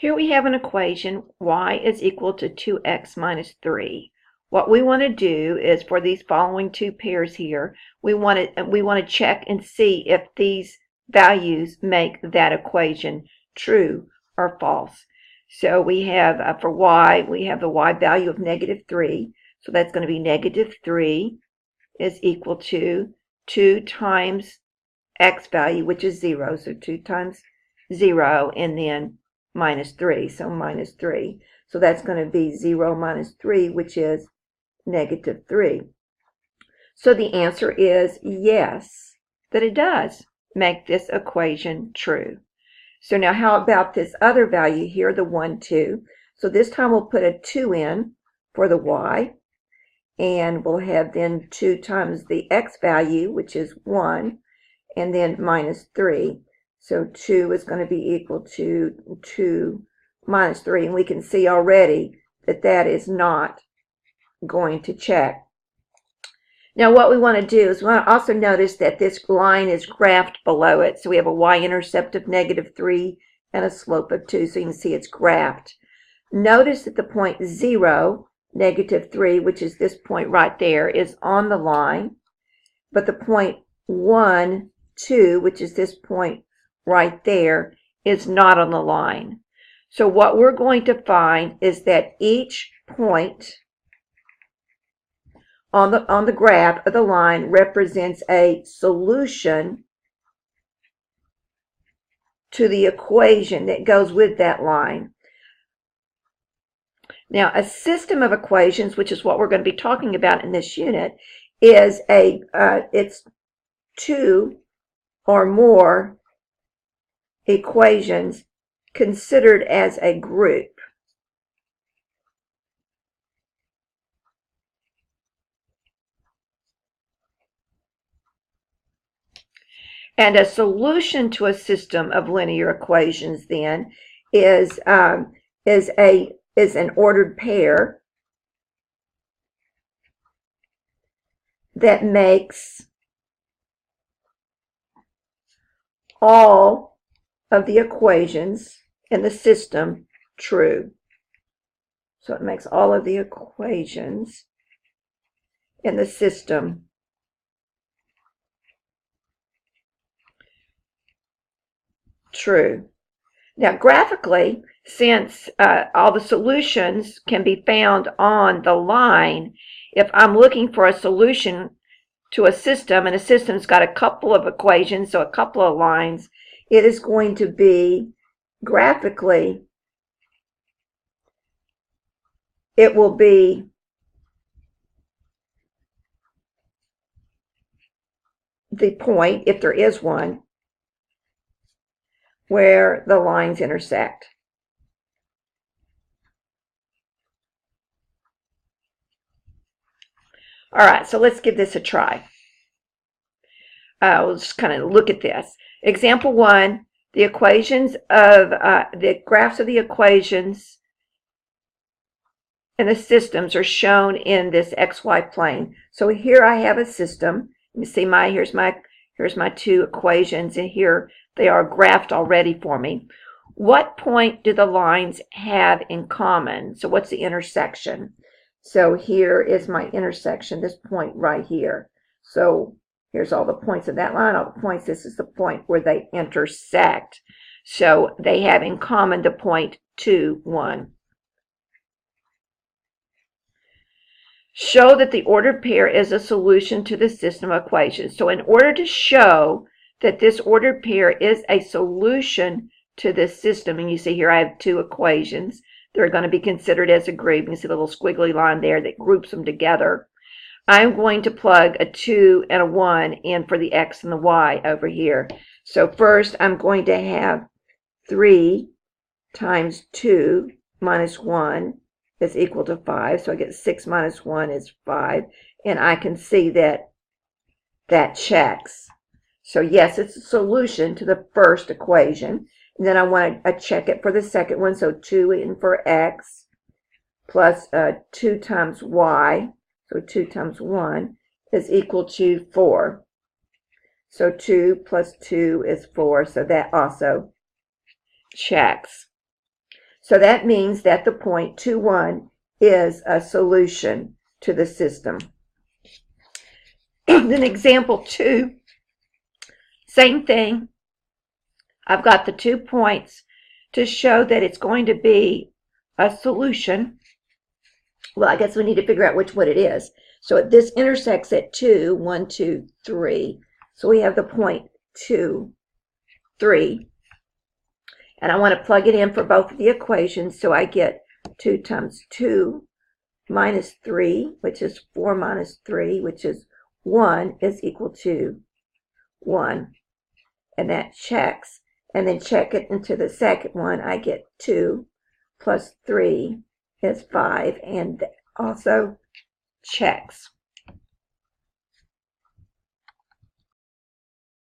Here we have an equation, y is equal to 2x minus 3. What we want to do is for these following two pairs here, we want to check and see if these values make that equation true or false. So we have, for y, we have the y value of negative 3. So that's going to be negative 3 is equal to 2 times x value, which is 0. So 2 times 0, and then minus 3, so minus 3. So that's going to be 0 minus 3, which is negative 3. So the answer is yes, that it does make this equation true. So now how about this other value here, the 1, 2? So this time we'll put a 2 in for the y, and we'll have then 2 times the x value, which is 1, and then minus 3. So 2 is going to be equal to 2 minus 3. And we can see already that that is not going to check. Now what we want to do is we want to also notice that this line is graphed below it. So we have a y-intercept of negative 3 and a slope of 2. So you can see it's graphed. Notice that the point 0, negative 3, which is this point right there, is on the line. But the point 1, 2, which is this point right there, is not on the line. So what we're going to find is that each point on the graph of the line represents a solution to the equation that goes with that line. Now, a system of equations, which is what we're going to be talking about in this unit, is it's two or more equations considered as a group. And a solution to a system of linear equations then is an ordered pair that makes all of the equations in the system true. So it makes all of the equations in the system true. Now graphically, since all the solutions can be found on the line, if I'm looking for a solution to a system and a system's got a couple of equations, so a couple of lines, it is going to be graphically, it will be the point, if there is one, where the lines intersect. All right, so let's give this a try. We'll just kind of look at this. Example 1, the equations of the graphs of the equations and the systems are shown in this XY plane. So here I have a system. You see here's my two equations, and here they are graphed already for me. What point do the lines have in common? So what's the intersection? So here is my intersection, this point right here. So here's all the points of that line, all the points. This is the point where they intersect. So they have in common the point 2, 1. Show that the ordered pair is a solution to the system of equations. So in order to show that this ordered pair is a solution to this system, and you see here I have two equations, they're going to be considered as a group. You can see the little squiggly line there that groups them together. I'm going to plug a 2 and a 1 in for the x and the y over here. So first I'm going to have 3 times 2 minus 1 is equal to 5. So I get 6 minus 1 is 5. And I can see that that checks. So yes, it's a solution to the first equation. And then I want to check it for the second one. So 2 in for x plus 2 times y. So 2 times 1 is equal to 4. So 2 plus 2 is 4. So that also checks. So that means that the point 2, 1 is a solution to the system. Then example 2, same thing. I've got the 2 points to show that it's going to be a solution. Well, I guess we need to figure out which one it is. So this intersects at 2, 1, 2, 3. So we have the point 2, 3. And I want to plug it in for both of the equations. So I get 2 times 2 minus 3, which is 4 minus 3, which is 1, is equal to 1. And that checks. And then check it into the second one. I get 2 plus 3 is 5, and also checks.